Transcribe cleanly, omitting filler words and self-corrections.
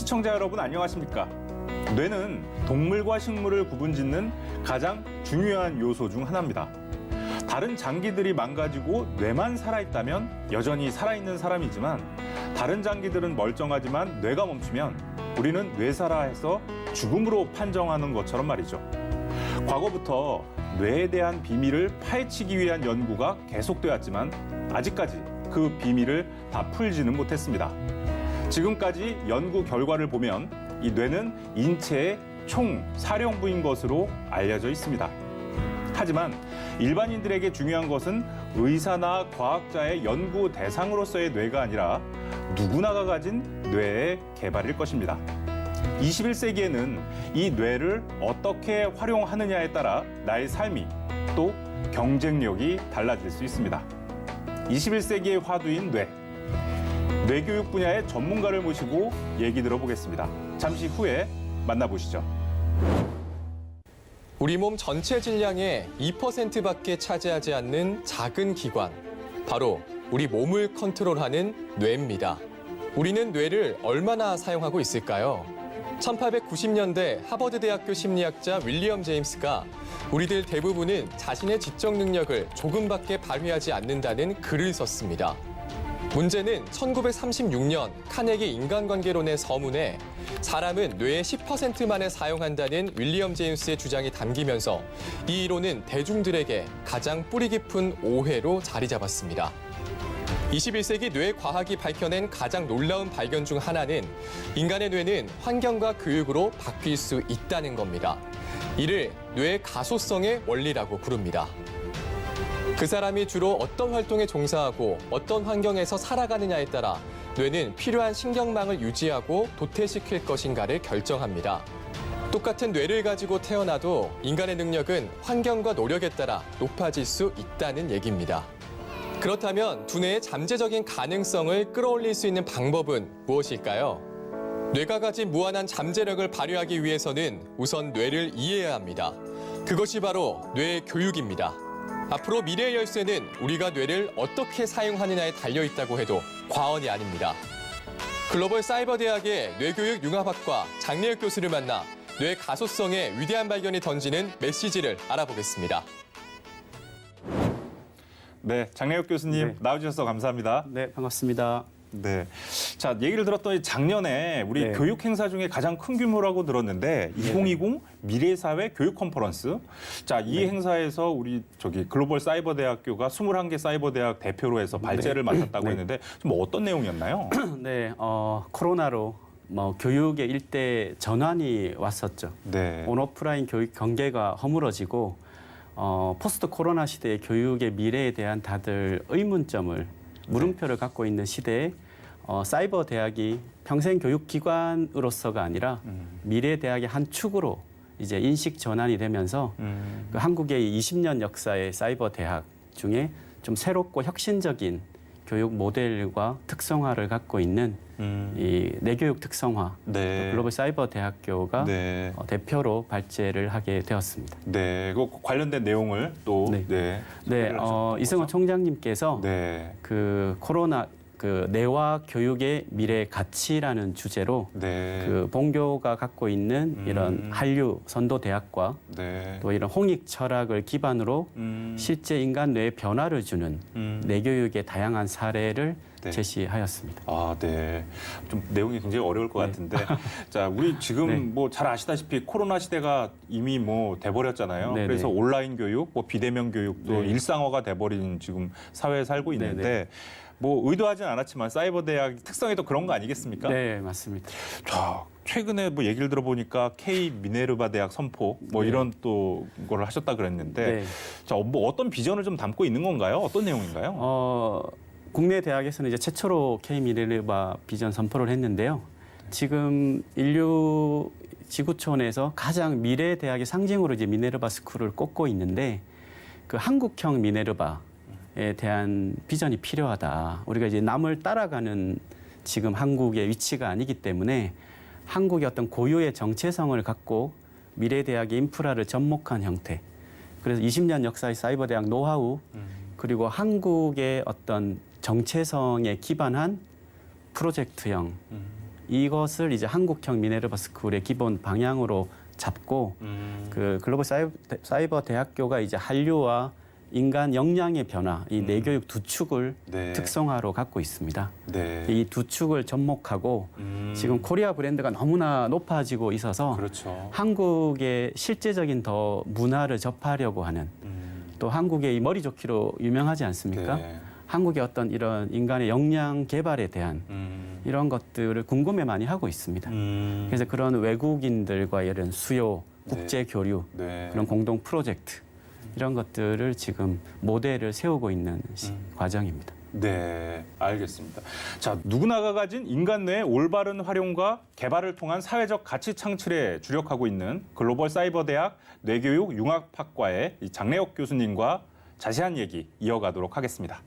시청자 여러분 안녕하십니까? 뇌는 동물과 식물을 구분짓는 가장 중요한 요소 중 하나입니다. 다른 장기들이 망가지고 뇌만 살아있다면 여전히 살아있는 사람이지만 다른 장기들은 멀쩡하지만 뇌가 멈추면 우리는 뇌사라해서 죽음으로 판정하는 것처럼 말이죠. 과거부터 뇌에 대한 비밀을 파헤치기 위한 연구가 계속되었지만 아직까지 그 비밀을 다 풀지는 못했습니다. 지금까지 연구 결과를 보면 이 뇌는 인체의 총 사령부인 것으로 알려져 있습니다. 하지만 일반인들에게 중요한 것은 의사나 과학자의 연구 대상으로서의 뇌가 아니라 누구나가 가진 뇌의 개발일 것입니다. 21세기에는 이 뇌를 어떻게 활용하느냐에 따라 나의 삶이 또 경쟁력이 달라질 수 있습니다. 21세기의 화두인 뇌. 뇌교육 분야의 전문가를 모시고 얘기 들어보겠습니다. 잠시 후에 만나보시죠. 우리 몸 전체 질량의 2%밖에 차지하지 않는 작은 기관, 바로 우리 몸을 컨트롤하는 뇌입니다. 우리는 뇌를 얼마나 사용하고 있을까요? 1890년대 하버드 대학교 심리학자 윌리엄 제임스가 우리들 대부분은 자신의 지적 능력을 조금밖에 발휘하지 않는다는 글을 썼습니다. 문제는 1936년 카네기 인간관계론의 서문에 사람은 뇌의 10%만을 사용한다는 윌리엄 제임스의 주장이 담기면서 이 이론은 대중들에게 가장 뿌리 깊은 오해로 자리 잡았습니다. 21세기 뇌과학이 밝혀낸 가장 놀라운 발견 중 하나는 인간의 뇌는 환경과 교육으로 바뀔 수 있다는 겁니다. 이를 뇌 가소성의 원리라고 부릅니다. 그 사람이 주로 어떤 활동에 종사하고 어떤 환경에서 살아가느냐에 따라 뇌는 필요한 신경망을 유지하고 도태시킬 것인가를 결정합니다. 똑같은 뇌를 가지고 태어나도 인간의 능력은 환경과 노력에 따라 높아질 수 있다는 얘기입니다. 그렇다면 두뇌의 잠재적인 가능성을 끌어올릴 수 있는 방법은 무엇일까요? 뇌가 가진 무한한 잠재력을 발휘하기 위해서는 우선 뇌를 이해해야 합니다. 그것이 바로 뇌 교육입니다. 앞으로 미래의 열쇠는 우리가 뇌를 어떻게 사용하느냐에 달려있다고 해도 과언이 아닙니다. 글로벌 사이버 대학의 뇌교육 융합학과 장례혁 교수를 만나 뇌 가소성의 위대한 발견이 던지는 메시지를 알아보겠습니다. 네, 장례혁 교수님 네. 나와주셔서 감사합니다. 네, 반갑습니다. 네. 자, 얘기를 들었더니 작년에 우리 네. 교육 행사 중에 가장 큰 규모라고 들었는데 2020 미래사회 교육 컨퍼런스. 자, 이 행사에서 우리 글로벌 사이버 대학교가 21개 사이버 대학 대표로 해서 발제를 맡았다고 했는데 좀 어떤 내용이었나요? 네, 코로나로 교육의 일대 전환이 왔었죠. 네. 온오프라인 교육 경계가 허물어지고 포스트 코로나 시대의 교육의 미래에 대한 다들 의문점을 물음표를 갖고 있는 시대에 사이버 대학이 평생 교육 기관으로서가 아니라 미래 대학의 한 축으로 이제 인식 전환이 되면서 그 한국의 20년 역사의 사이버 대학 중에 좀 새롭고 혁신적인 교육 모델과 특성화를 갖고 있는 이 내교육 특성화 네. 글로벌 사이버 대학교가 네. 대표로 발제를 하게 되었습니다. 네. 그 관련된 내용을 또 네. 네. 네, 소개를 하셨던 이승원 거죠? 총장님께서 네. 그 코로나 뇌와 교육의 미래 가치라는 주제로 네. 그 본교가 갖고 있는 이런 한류 선도 대학과 네. 또 이런 홍익 철학을 기반으로 실제 인간 뇌에 변화를 주는 뇌교육의 다양한 사례를 네. 제시하였습니다. 아, 네. 좀 내용이 굉장히 어려울 것 같은데. 자, 우리 지금 네. 뭐 잘 아시다시피 코로나 시대가 이미 뭐 돼버렸잖아요. 네, 그래서 네. 온라인 교육, 뭐 비대면 교육도 네. 일상화가 돼버린 지금 사회에 살고 네, 있는데 네. 뭐 의도하진 않았지만 사이버 대학 특성이 또 그런 거 아니겠습니까? 네, 맞습니다. 자, 최근에 뭐 얘기를 들어보니까 K 미네르바 대학 선포 뭐 네. 이런 또 거를 하셨다 그랬는데 네. 자, 뭐 어떤 비전을 좀 담고 있는 건가요? 어떤 내용인가요? 국내 대학에서는 이제 최초로 K-미네르바 비전 선포를 했는데요. 지금 인류 지구촌에서 가장 미래 대학의 상징으로 이제 미네르바 스쿨을 꼽고 있는데 그 한국형 미네르바에 대한 비전이 필요하다. 우리가 이제 남을 따라가는 지금 한국의 위치가 아니기 때문에 한국의 어떤 고유의 정체성을 갖고 미래 대학의 인프라를 접목한 형태. 그래서 20년 역사의 사이버 대학 노하우 그리고 한국의 어떤 정체성에 기반한 프로젝트형 이것을 이제 한국형 미네르바 스쿨의 기본 방향으로 잡고 그 글로벌 사이버 대학교가 이제 한류와 인간 역량의 변화, 이 내교육 두 축을 네. 특성화로 갖고 있습니다. 네. 이 두 축을 접목하고 지금 코리아 브랜드가 너무나 높아지고 있어서 그렇죠. 한국의 실제적인 더 문화를 접하려고 하는 또 한국의 이 머리 좋기로 유명하지 않습니까? 네. 한국의 어떤 이런 인간의 역량 개발에 대한 이런 것들을 궁금해 많이 하고 있습니다. 그래서 그런 외국인들과 이런 수요, 국제 교류, 네. 그런 공동 프로젝트 이런 것들을 지금 모델을 세우고 있는 과정입니다. 네, 알겠습니다. 자, 누구나가 가진 인간 뇌의 올바른 활용과 개발을 통한 사회적 가치 창출에 주력하고 있는 글로벌 사이버 대학 뇌교육 융합학과의 이 장래혁 교수님과 자세한 얘기 이어가도록 하겠습니다.